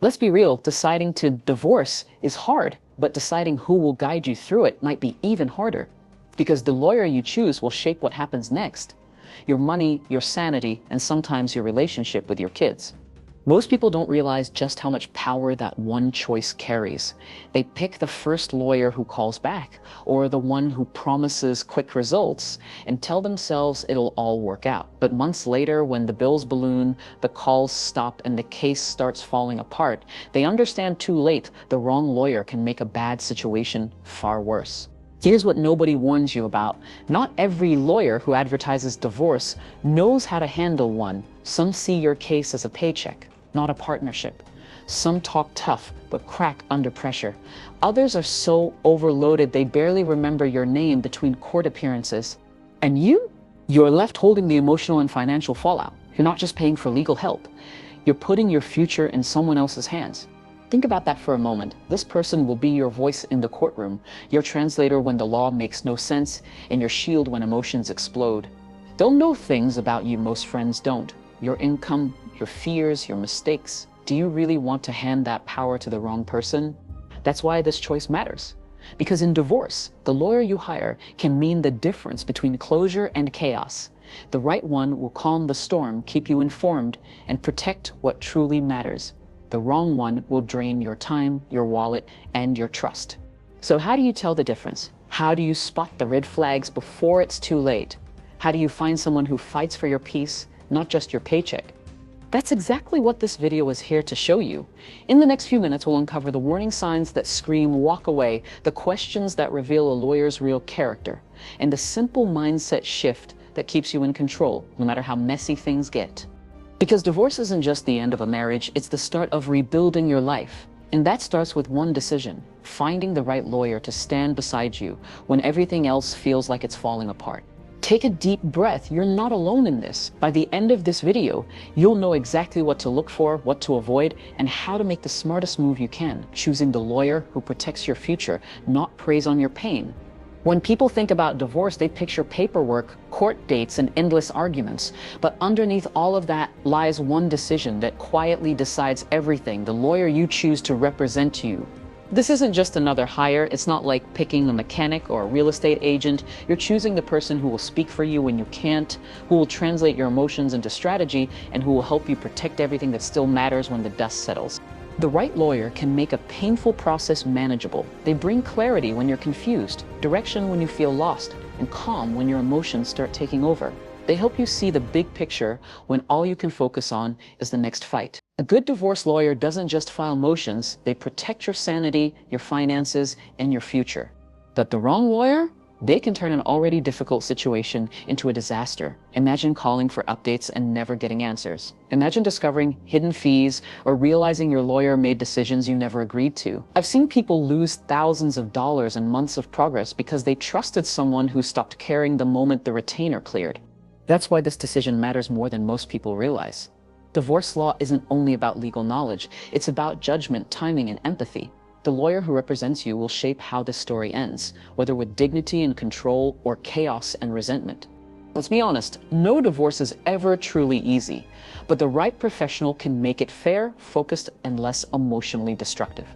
Let's be real, deciding to divorce is hard, but deciding who will guide you through it might be even harder, because the lawyer you choose will shape what happens next. Your money, your sanity, and sometimes your relationship with your kids. Most people don't realize just how much power that one choice carries. They pick the first lawyer who calls back, or the one who promises quick results, and tell themselves it'll all work out. But months later, when the bills balloon, the calls stop, and the case starts falling apart, they understand too late the wrong lawyer can make a bad situation far worse. Here's what nobody warns you about. Not every lawyer who advertises divorce knows how to handle one. Some see your case as a paycheck, not a partnership. Some talk tough, but crack under pressure. Others are so overloaded they barely remember your name between court appearances. And you're left holding the emotional and financial fallout. You're not just paying for legal help. You're putting your future in someone else's hands. Think about that for a moment. This person will be your voice in the courtroom, your translator when the law makes no sense, and your shield when emotions explode. They'll know things about you most friends don't. Your income, your fears, your mistakes. Do you really want to hand that power to the wrong person? That's why this choice matters. Because in divorce, the lawyer you hire can mean the difference between closure and chaos. The right one will calm the storm, keep you informed, and protect what truly matters. The wrong one will drain your time, your wallet, and your trust. So how do you tell the difference? How do you spot the red flags before it's too late? How do you find someone who fights for your peace, not just your paycheck? That's exactly what this video is here to show you. In the next few minutes, we'll uncover the warning signs that scream walk away, the questions that reveal a lawyer's real character, and the simple mindset shift that keeps you in control, no matter how messy things get. Because divorce isn't just the end of a marriage, it's the start of rebuilding your life. And that starts with one decision: finding the right lawyer to stand beside you when everything else feels like it's falling apart. Take a deep breath. You're not alone in this. By the end of this video, you'll know exactly what to look for, what to avoid, and how to make the smartest move you can, choosing the lawyer who protects your future, not preys on your pain. When people think about divorce, they picture paperwork, court dates, and endless arguments. But underneath all of that lies one decision that quietly decides everything: the lawyer you choose to represent you. This isn't just another hire. It's not like picking a mechanic or a real estate agent. You're choosing the person who will speak for you when you can't, who will translate your emotions into strategy, and who will help you protect everything that still matters when the dust settles. The right lawyer can make a painful process manageable. They bring clarity when you're confused, direction when you feel lost, and calm when your emotions start taking over. They help you see the big picture when all you can focus on is the next fight. A good divorce lawyer doesn't just file motions, they protect your sanity, your finances, and your future. But the wrong lawyer? They can turn an already difficult situation into a disaster. Imagine calling for updates and never getting answers. Imagine discovering hidden fees or realizing your lawyer made decisions you never agreed to. I've seen people lose thousands of dollars and months of progress because they trusted someone who stopped caring the moment the retainer cleared. That's why this decision matters more than most people realize. Divorce law isn't only about legal knowledge. It's about judgment, timing, and empathy. The lawyer who represents you will shape how this story ends, whether with dignity and control or chaos and resentment. Let's be honest, no divorce is ever truly easy, but the right professional can make it fair, focused, and less emotionally destructive.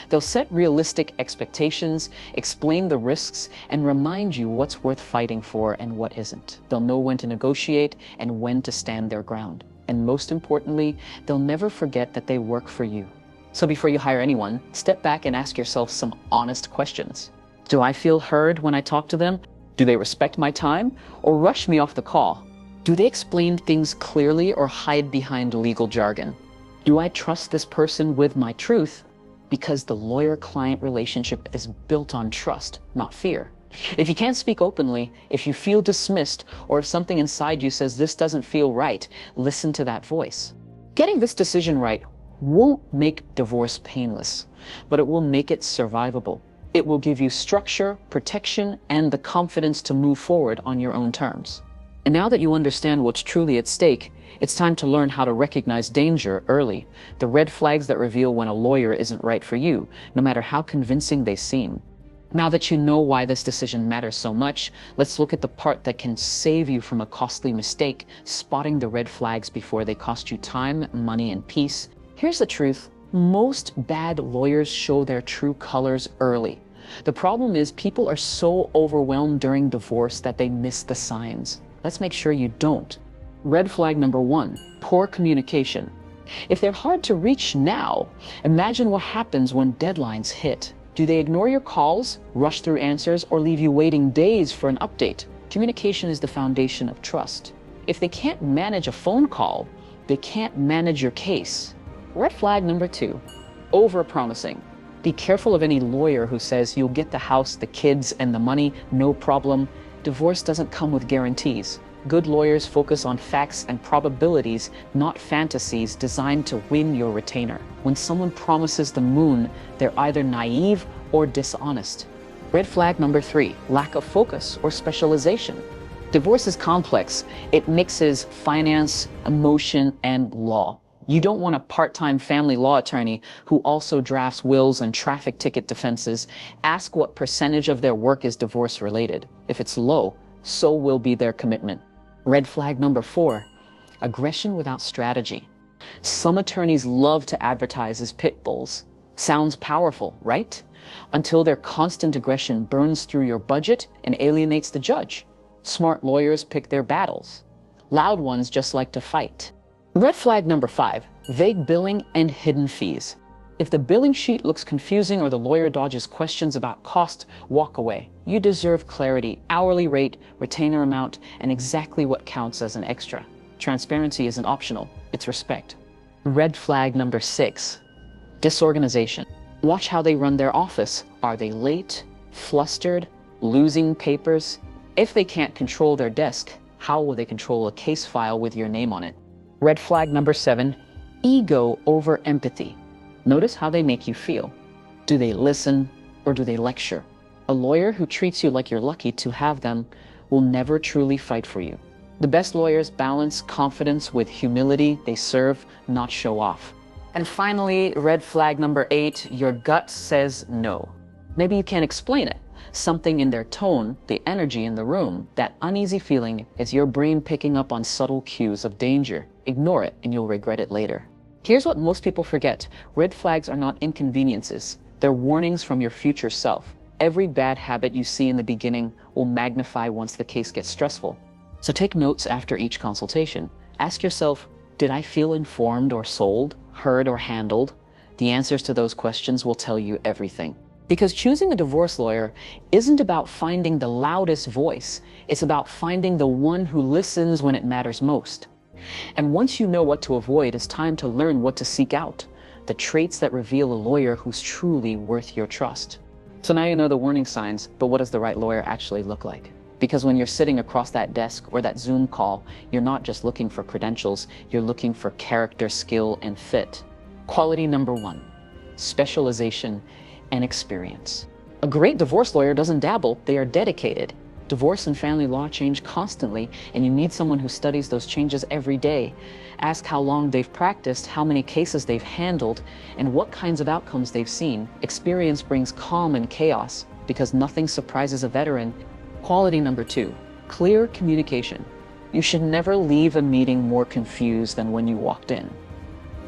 They'll set realistic expectations, explain the risks, and remind you what's worth fighting for and what isn't. They'll know when to negotiate and when to stand their ground. And most importantly, they'll never forget that they work for you. So before you hire anyone, step back and ask yourself some honest questions. Do I feel heard when I talk to them? Do they respect my time or rush me off the call? Do they explain things clearly or hide behind legal jargon? Do I trust this person with my truth? Because the lawyer-client relationship is built on trust, not fear. If you can't speak openly, if you feel dismissed, or if something inside you says this doesn't feel right, listen to that voice. Getting this decision right won't make divorce painless, but it will make it survivable. It will give you structure, protection, and the confidence to move forward on your own terms. And now that you understand what's truly at stake, it's time to learn how to recognize danger early, the red flags that reveal when a lawyer isn't right for you, no matter how convincing they seem. Now that you know why this decision matters so much, let's look at the part that can save you from a costly mistake, spotting the red flags before they cost you time, money, and peace. Here's the truth. Most bad lawyers show their true colors early. The problem is people are so overwhelmed during divorce that they miss the signs. Let's make sure you don't. Red flag number 1, poor communication. If they're hard to reach now, imagine what happens when deadlines hit. Do they ignore your calls, rush through answers, or leave you waiting days for an update? Communication is the foundation of trust. If they can't manage a phone call, they can't manage your case. Red flag number 2, over-promising. Be careful of any lawyer who says you'll get the house, the kids, and the money, no problem. Divorce doesn't come with guarantees. Good lawyers focus on facts and probabilities, not fantasies designed to win your retainer. When someone promises the moon, they're either naive or dishonest. Red flag number 3, lack of focus or specialization. Divorce is complex. It mixes finance, emotion, and law. You don't want a part-time family law attorney who also drafts wills and traffic ticket defenses. Ask what percentage of their work is divorce-related. If it's low, so will be their commitment. Red flag number 4, aggression without strategy. Some attorneys love to advertise as pit bulls. Sounds powerful, right? Until their constant aggression burns through your budget and alienates the judge. Smart lawyers pick their battles. Loud ones just like to fight. Red flag number 5, vague billing and hidden fees. If the billing sheet looks confusing or the lawyer dodges questions about cost, walk away. You deserve clarity, hourly rate, retainer amount, and exactly what counts as an extra. Transparency isn't optional, it's respect. Red flag number 6, disorganization. Watch how they run their office. Are they late, flustered, losing papers? If they can't control their desk, how will they control a case file with your name on it? Red flag number 7, ego over empathy. Notice how they make you feel. Do they listen or do they lecture? A lawyer who treats you like you're lucky to have them will never truly fight for you. The best lawyers balance confidence with humility. They serve, not show off. And finally, red flag number 8, your gut says no. Maybe you can't explain it. Something in their tone, the energy in the room, that uneasy feeling is your brain picking up on subtle cues of danger. Ignore it and you'll regret it later. Here's what most people forget. Red flags are not inconveniences. They're warnings from your future self. Every bad habit you see in the beginning will magnify once the case gets stressful. So take notes after each consultation. Ask yourself, did I feel informed or sold, heard or handled? The answers to those questions will tell you everything. Because choosing a divorce lawyer isn't about finding the loudest voice. It's about finding the one who listens when it matters most. And once you know what to avoid, it's time to learn what to seek out. The traits that reveal a lawyer who's truly worth your trust. So now you know the warning signs, but what does the right lawyer actually look like? Because when you're sitting across that desk or that Zoom call, you're not just looking for credentials, you're looking for character, skill, and fit. Quality number 1, specialization and experience. A great divorce lawyer doesn't dabble, they are dedicated. Divorce and family law change constantly, and you need someone who studies those changes every day. Ask how long they've practiced, how many cases they've handled, and what kinds of outcomes they've seen. Experience brings calm in chaos, because nothing surprises a veteran. Quality number 2, clear communication. You should never leave a meeting more confused than when you walked in.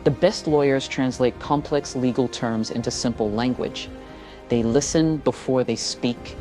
The best lawyers translate complex legal terms into simple language. They listen before they speak,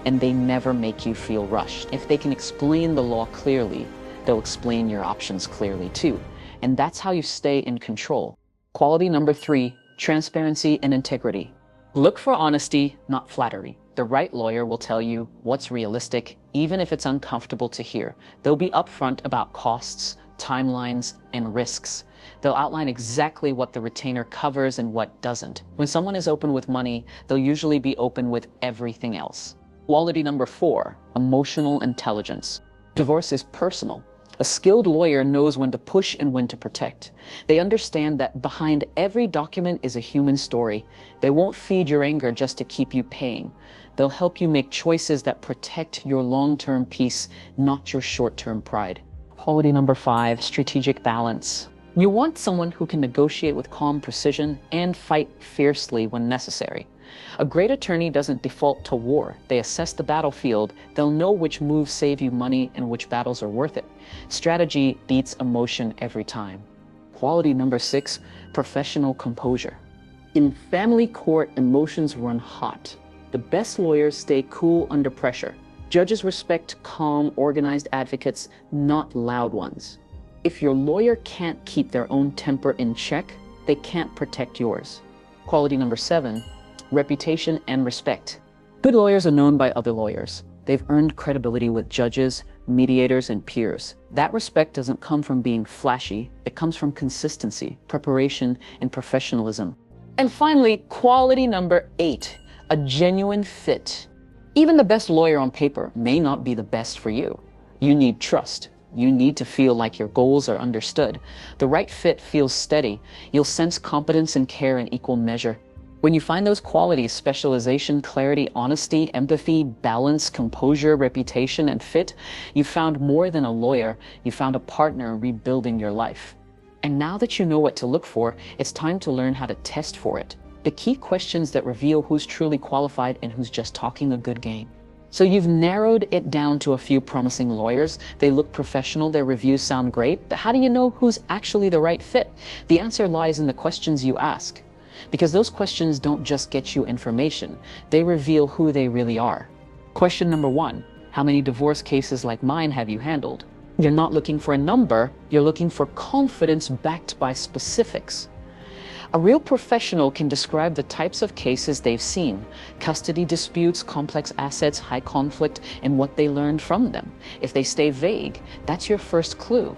and they never make you feel rushed. If they can explain the law clearly, they'll explain your options clearly too. And that's how you stay in control. Quality number 3, transparency and integrity. Look for honesty, not flattery. The right lawyer will tell you what's realistic, even if it's uncomfortable to hear. They'll be upfront about costs, timelines, and risks. They'll outline exactly what the retainer covers and what doesn't. When someone is open with money, they'll usually be open with everything else. Quality number 4, emotional intelligence. Divorce is personal. A skilled lawyer knows when to push and when to protect. They understand that behind every document is a human story. They won't feed your anger just to keep you paying. They'll help you make choices that protect your long-term peace, not your short-term pride. Quality number 5, strategic balance. You want someone who can negotiate with calm precision and fight fiercely when necessary. A great attorney doesn't default to war. They assess the battlefield. They'll know which moves save you money and which battles are worth it. Strategy beats emotion every time. Quality number 6, professional composure. In family court, emotions run hot. The best lawyers stay cool under pressure. Judges respect calm, organized advocates, not loud ones. If your lawyer can't keep their own temper in check, they can't protect yours. Quality number 7, reputation and respect. Good lawyers are known by other lawyers. They've earned credibility with judges, mediators, and peers. That respect doesn't come from being flashy. It comes from consistency, preparation, and professionalism. And finally, quality number 8, a genuine fit. Even the best lawyer on paper may not be the best for you. You need trust. You need to feel like your goals are understood. The right fit feels steady. You'll sense competence and care in equal measure. When you find those qualities, specialization, clarity, honesty, empathy, balance, composure, reputation, and fit, you've found more than a lawyer. You found a partner rebuilding your life. And now that you know what to look for, it's time to learn how to test for it. The key questions that reveal who's truly qualified and who's just talking a good game. So you've narrowed it down to a few promising lawyers. They look professional, their reviews sound great, but how do you know who's actually the right fit? The answer lies in the questions you ask. Because those questions don't just get you information, they reveal who they really are. Question number 1, how many divorce cases like mine have you handled? You're not looking for a number, you're looking for confidence backed by specifics. A real professional can describe the types of cases they've seen, custody disputes, complex assets, high conflict, and what they learned from them. If they stay vague, that's your first clue.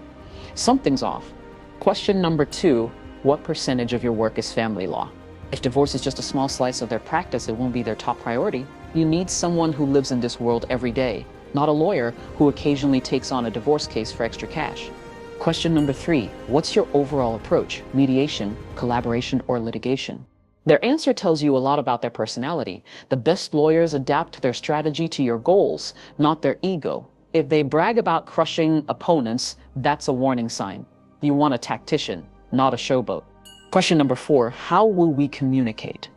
Something's off. Question number 2, what percentage of your work is family law? If divorce is just a small slice of their practice, it won't be their top priority. You need someone who lives in this world every day, not a lawyer who occasionally takes on a divorce case for extra cash. Question number 3, what's your overall approach? Mediation, collaboration, or litigation? Their answer tells you a lot about their personality. The best lawyers adapt their strategy to your goals, not their ego. If they brag about crushing opponents, that's a warning sign. You want a tactician, not a showboat. Question number 4, how will we communicate?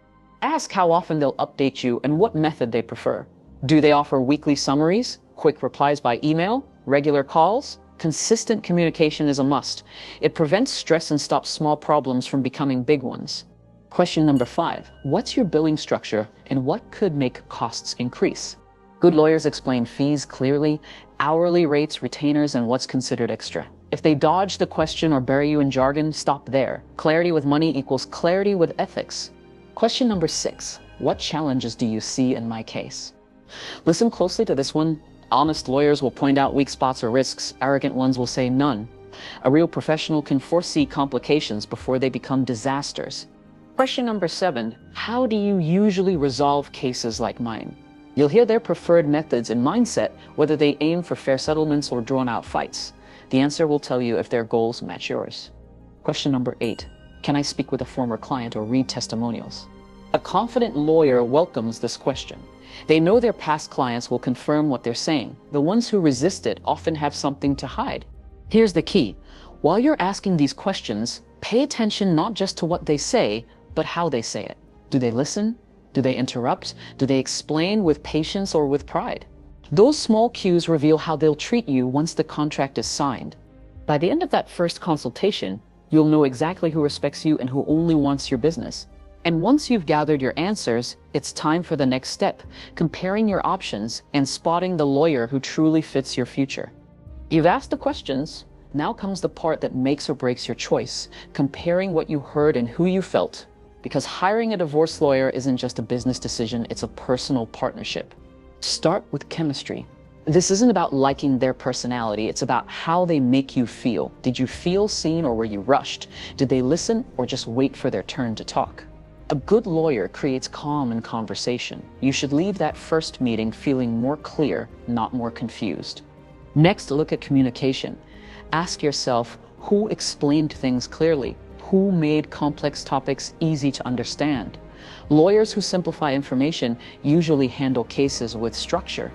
Ask how often they'll update you and what method they prefer. Do they offer weekly summaries, quick replies by email, regular calls? Consistent communication is a must. It prevents stress and stops small problems from becoming big ones. Question number 5, what's your billing structure and what could make costs increase? Good lawyers explain fees clearly, hourly rates, retainers, and what's considered extra. If they dodge the question or bury you in jargon, stop there. Clarity with money equals clarity with ethics. Question number 6, what challenges do you see in my case? Listen closely to this one. Honest lawyers will point out weak spots or risks. Arrogant ones will say none. A real professional can foresee complications before they become disasters. Question number 7, how do you usually resolve cases like mine? You'll hear their preferred methods and mindset, whether they aim for fair settlements or drawn-out fights. The answer will tell you if their goals match yours. Question number 8, can I speak with a former client or read testimonials? A confident lawyer welcomes this question. They know their past clients will confirm what they're saying. The ones who resist it often have something to hide. Here's the key. While you're asking these questions, pay attention not just to what they say, but how they say it. Do they listen? Do they interrupt? Do they explain with patience or with pride? Those small cues reveal how they'll treat you once the contract is signed. By the end of that first consultation, you'll know exactly who respects you and who only wants your business. And once you've gathered your answers, it's time for the next step, comparing your options and spotting the lawyer who truly fits your future. You've asked the questions, now comes the part that makes or breaks your choice, comparing what you heard and who you felt. Because hiring a divorce lawyer isn't just a business decision, it's a personal partnership. Start with chemistry. This isn't about liking their personality, it's about how they make you feel. Did you feel seen or were you rushed? Did they listen or just wait for their turn to talk? A good lawyer creates calm in conversation. You should leave that first meeting feeling more clear, not more confused. Next, look at communication. Ask yourself, who explained things clearly? Who made complex topics easy to understand? Lawyers who simplify information usually handle cases with structure.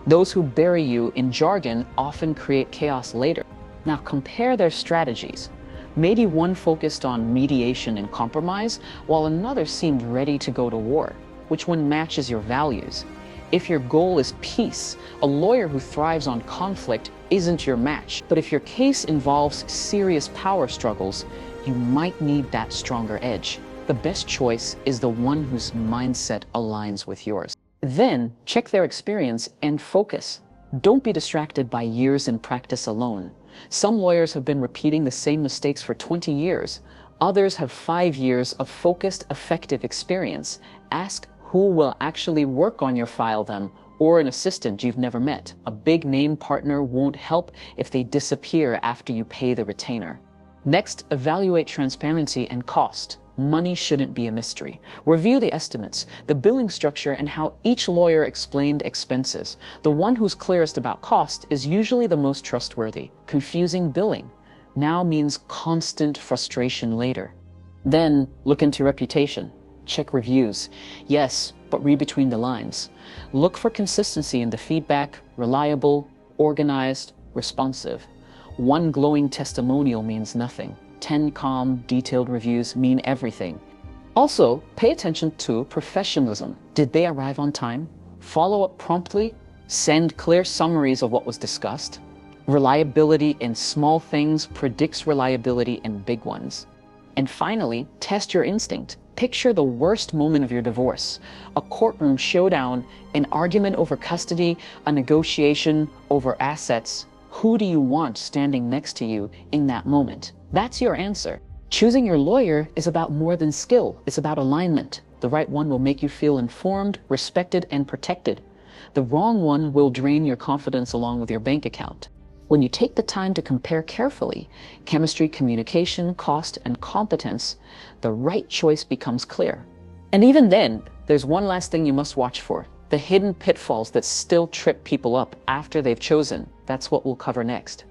Those who bury you in jargon often create chaos later. Now compare their strategies. Maybe one focused on mediation and compromise, while another seemed ready to go to war. Which one matches your values? If your goal is peace, a lawyer who thrives on conflict isn't your match. But if your case involves serious power struggles, you might need that stronger edge. The best choice is the one whose mindset aligns with yours. Then check their experience and focus. Don't be distracted by years in practice alone. Some lawyers have been repeating the same mistakes for 20 years. Others have 5 years of focused, effective experience. Ask who will actually work on your file then, or an assistant you've never met. A big name partner won't help if they disappear after you pay the retainer. Next, evaluate transparency and cost. Money shouldn't be a mystery. Review the estimates, the billing structure, and how each lawyer explained expenses. The one who's clearest about cost is usually the most trustworthy. Confusing billing now means constant frustration later. Then look into reputation. Check reviews. Yes, but read between the lines. Look for consistency in the feedback, reliable, organized, responsive. One glowing testimonial means nothing. 10 calm, detailed reviews mean everything. Also, pay attention to professionalism. Did they arrive on time? Follow up promptly? Send clear summaries of what was discussed? Reliability in small things predicts reliability in big ones. And finally, test your instinct. Picture the worst moment of your divorce: a courtroom showdown, an argument over custody, a negotiation over assets. Who do you want standing next to you in that moment? That's your answer. Choosing your lawyer is about more than skill. It's about alignment. The right one will make you feel informed, respected, and protected. The wrong one will drain your confidence along with your bank account. When you take the time to compare carefully, chemistry, communication, cost, and competence, the right choice becomes clear. And even then, there's one last thing you must watch for: the hidden pitfalls that still trip people up after they've chosen. That's what we'll cover next.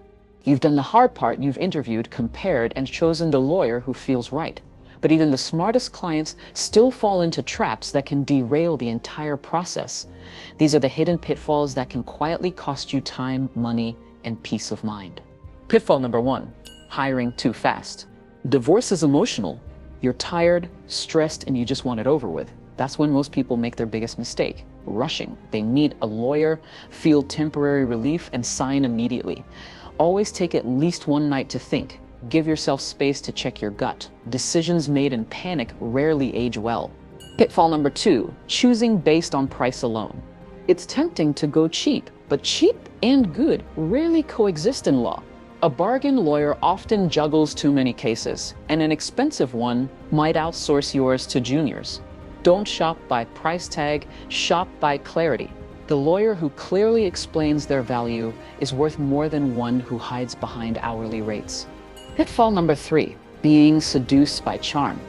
You've done the hard part. You've interviewed, compared, and chosen the lawyer who feels right. But even the smartest clients still fall into traps that can derail the entire process. These are the hidden pitfalls that can quietly cost you time, money, and peace of mind. Pitfall number 1, hiring too fast. Divorce is emotional. You're tired, stressed, and you just want it over with. That's when most people make their biggest mistake: rushing. They meet a lawyer, feel temporary relief, and sign immediately. Always take at least one night to think. Give yourself space to check your gut. Decisions made in panic rarely age well. Pitfall number 2, choosing based on price alone. It's tempting to go cheap, but cheap and good rarely coexist in law. A bargain lawyer often juggles too many cases, and an expensive one might outsource yours to juniors. Don't shop by price tag, shop by clarity. The lawyer who clearly explains their value is worth more than one who hides behind hourly rates. Pitfall number 3, being seduced by charm.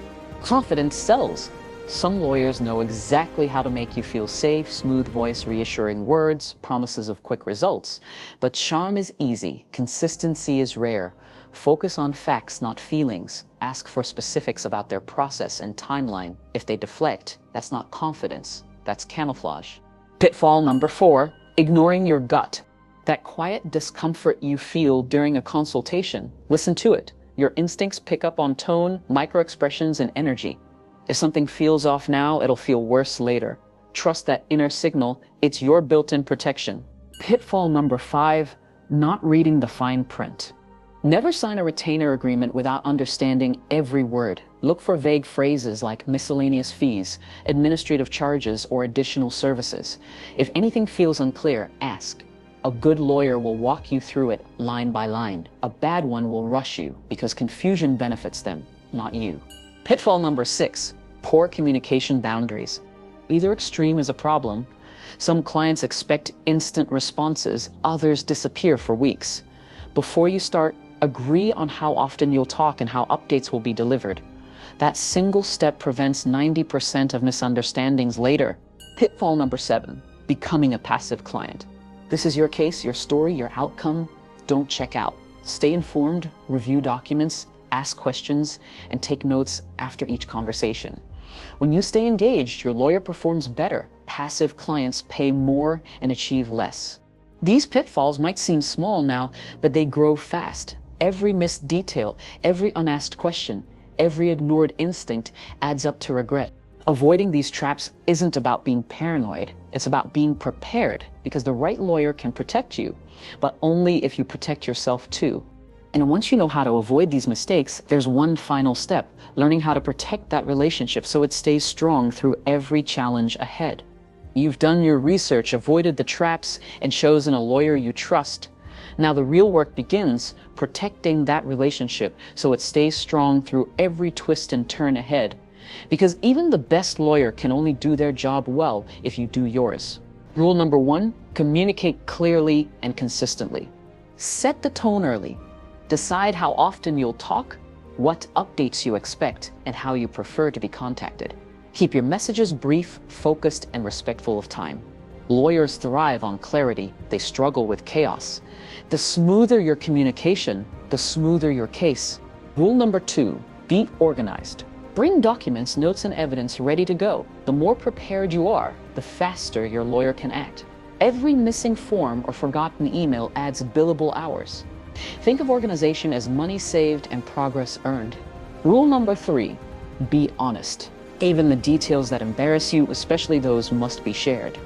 Confidence sells. Some lawyers know exactly how to make you feel safe: smooth voice, reassuring words, promises of quick results. But charm is easy. Consistency is rare. Focus on facts, not feelings. Ask for specifics about their process and timeline. If they deflect, that's not confidence. That's camouflage. Pitfall number 4, ignoring your gut. That quiet discomfort you feel during a consultation, listen to it. Your instincts pick up on tone, microexpressions, and energy. If something feels off now, it'll feel worse later. Trust that inner signal. It's your built-in protection. Pitfall number 5, not reading the fine print. Never sign a retainer agreement without understanding every word. Look for vague phrases like miscellaneous fees, administrative charges, or additional services. If anything feels unclear, ask. A good lawyer will walk you through it line by line. A bad one will rush you because confusion benefits them, not you. Pitfall number 6, poor communication boundaries. Either extreme is a problem. Some clients expect instant responses, others disappear for weeks. Before you start, agree on how often you'll talk and how updates will be delivered. That single step prevents 90% of misunderstandings later. Pitfall number 7, becoming a passive client. This is your case, your story, your outcome. Don't check out. Stay informed, review documents, ask questions, and take notes after each conversation. When you stay engaged, your lawyer performs better. Passive clients pay more and achieve less. These pitfalls might seem small now, but they grow fast. Every missed detail, every unasked question, every ignored instinct adds up to regret. Avoiding these traps isn't about being paranoid. It's about being prepared, because the right lawyer can protect you, but only if you protect yourself too. And once you know how to avoid these mistakes, there's one final step, learning how to protect that relationship so it stays strong through every challenge ahead. You've done your research, avoided the traps, and chosen a lawyer you trust. Now the real work begins, protecting that relationship so it stays strong through every twist and turn ahead. Because even the best lawyer can only do their job well if you do yours. Rule number 1, communicate clearly and consistently. Set the tone early. Decide how often you'll talk, what updates you expect, and how you prefer to be contacted. Keep your messages brief, focused, and respectful of time. Lawyers thrive on clarity. They struggle with chaos. The smoother your communication, the smoother your case. Rule number 2, be organized. Bring documents, notes, and evidence ready to go. The more prepared you are, the faster your lawyer can act. Every missing form or forgotten email adds billable hours. Think of organization as money saved and progress earned. Rule number 3, be honest. Even the details that embarrass you, especially those, must be shared.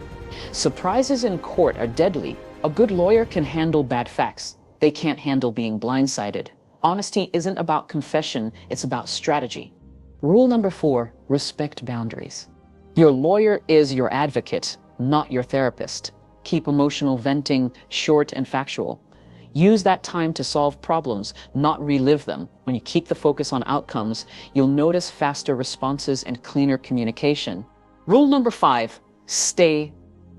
Surprises in court are deadly. A good lawyer can handle bad facts. They can't handle being blindsided. Honesty isn't about confession, it's about strategy. Rule number 4, respect boundaries. Your lawyer is your advocate, not your therapist. Keep emotional venting short and factual. Use that time to solve problems, not relive them. When you keep the focus on outcomes, you'll notice faster responses and cleaner communication. Rule number 5, stay.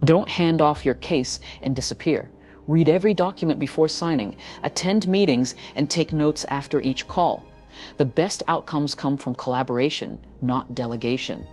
Don't hand off your case and disappear. Read every document before signing, attend meetings, and take notes after each call. The best outcomes come from collaboration, not delegation.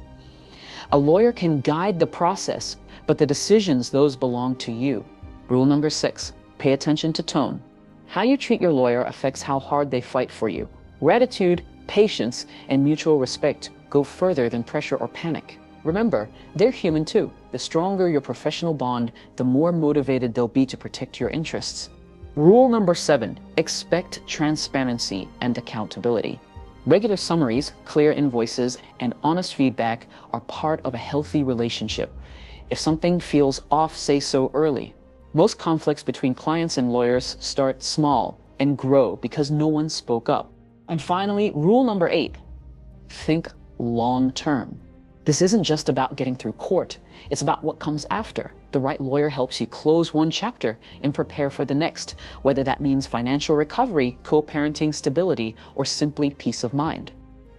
A lawyer can guide the process, but the decisions, those belong to you. Rule number 6, pay attention to tone. How you treat your lawyer affects how hard they fight for you. Gratitude, patience, and mutual respect go further than pressure or panic. Remember, they're human too. The stronger your professional bond, the more motivated they'll be to protect your interests. Rule number 7, expect transparency and accountability. Regular summaries, clear invoices, and honest feedback are part of a healthy relationship. If something feels off, say so early. Most conflicts between clients and lawyers start small and grow because no one spoke up. And finally, rule number 8, think long term. This isn't just about getting through court. It's about what comes after. The right lawyer helps you close one chapter and prepare for the next, whether that means financial recovery, co-parenting stability, or simply peace of mind.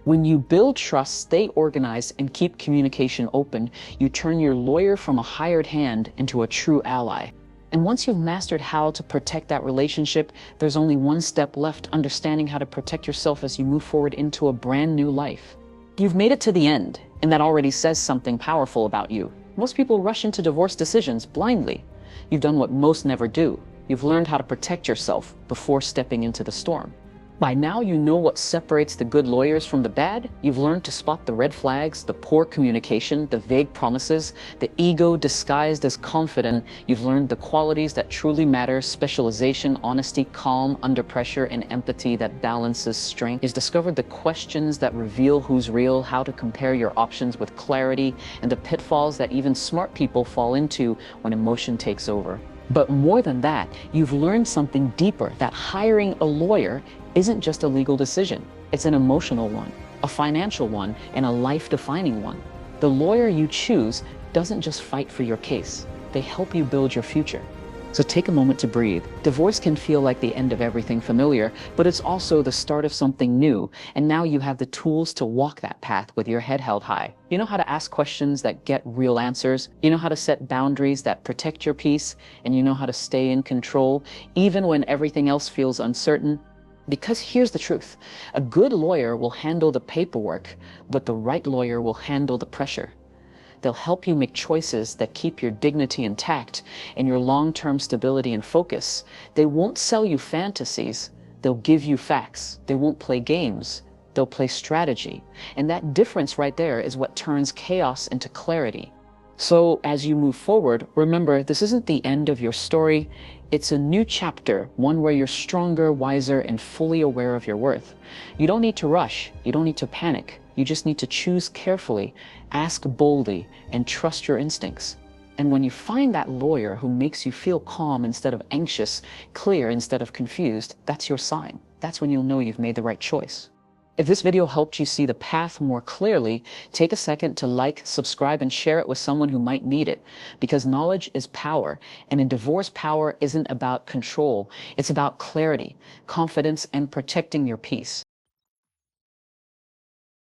When you build trust, stay organized, and keep communication open, you turn your lawyer from a hired hand into a true ally. And once you've mastered how to protect that relationship, there's only one step left, understanding how to protect yourself as you move forward into a brand new life. You've made it to the end, and that already says something powerful about you. Most people rush into divorce decisions blindly. You've done what most never do. You've learned how to protect yourself before stepping into the storm. By now you know what separates the good lawyers from the bad. You've learned to spot the red flags, the poor communication, the vague promises, the ego disguised as confident. You've learned the qualities that truly matter: specialization, honesty, calm under pressure, and empathy that balances strength. You've discovered the questions that reveal who's real, how to compare your options with clarity, and the pitfalls that even smart people fall into when emotion takes over. But more than that, you've learned something deeper, that hiring a lawyer isn't just a legal decision. It's an emotional one, a financial one, and a life-defining one. The lawyer you choose doesn't just fight for your case. They help you build your future. So take a moment to breathe. Divorce can feel like the end of everything familiar, but it's also the start of something new. And now you have the tools to walk that path with your head held high. You know how to ask questions that get real answers. You know how to set boundaries that protect your peace. And you know how to stay in control, even when everything else feels uncertain. Because here's the truth. A good lawyer will handle the paperwork, but the right lawyer will handle the pressure. They'll help you make choices that keep your dignity intact and your long-term stability and focus. They won't sell you fantasies. They'll give you facts. They won't play games. They'll play strategy. And that difference right there is what turns chaos into clarity. So as you move forward, remember, this isn't the end of your story. It's a new chapter, one where you're stronger, wiser, and fully aware of your worth. You don't need to rush. You don't need to panic. You just need to choose carefully, ask boldly, and trust your instincts. And when you find that lawyer who makes you feel calm instead of anxious, clear instead of confused, that's your sign. That's when you'll know you've made the right choice. If this video helped you see the path more clearly, take a second to like, subscribe, and share it with someone who might need it. Because knowledge is power, and in divorce, power isn't about control. It's about clarity, confidence, and protecting your peace.